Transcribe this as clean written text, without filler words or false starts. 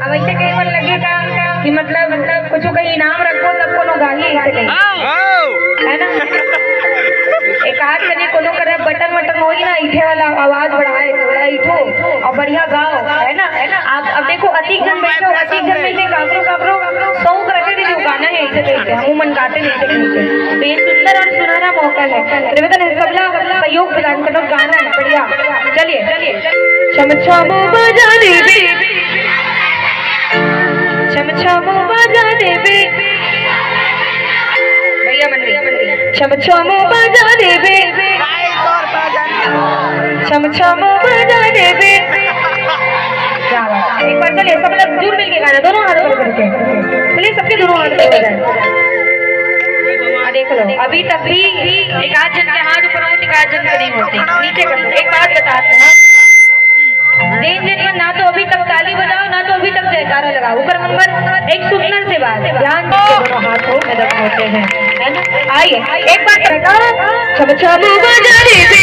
अब ऐसे कहीं पर लगेगा कि मतलब कुछ का इनाम रखो तब कोनो गाही ऐसे कहीं है ना। एक आध कने कोनो करे बटन वटन होई ना इठे वाला आवाज बढ़ाए थोड़ा इठो और बढ़िया गाओ है ना। आप अब देखो अधिक जन बैठो, अधिक जन में से काकरो शौक रखे थे जो गाना है ऐसे कैसे हम मन गाते नहीं थे। तो ये सुंदर और सुनहरा मौका है, निवेदन है सबला सहयोग प्रदान करो, गाना है बढ़िया। चलिए छम छम बजाने बे, छम छम बजाने बे भैया मंडी, छम छम बजाने बे, छम छम बजाने बे। क्या बात, एक बार चलिए सब लोग जुड़ मिल के गाना, दोनों हाथ ऊपर करके चलिए, सबके दोनों हाथ ऊपर हो जाए। देख लो अभी तक भी एक आध जन के हाथ ऊपर होते, एक आध जन के नहीं होते, नीचे कर दो। एक बात बताते हैं ना तो अभी तक ताली बजाओ ना तो अभी तक जयकारा लगाओ। ऊपर नंबर एक सुंदर से बात, ध्यान दीजिए दोनों हाथों में दर्द होते हैं है ना। आइए एक बार करेगा छम छम बजाने बे,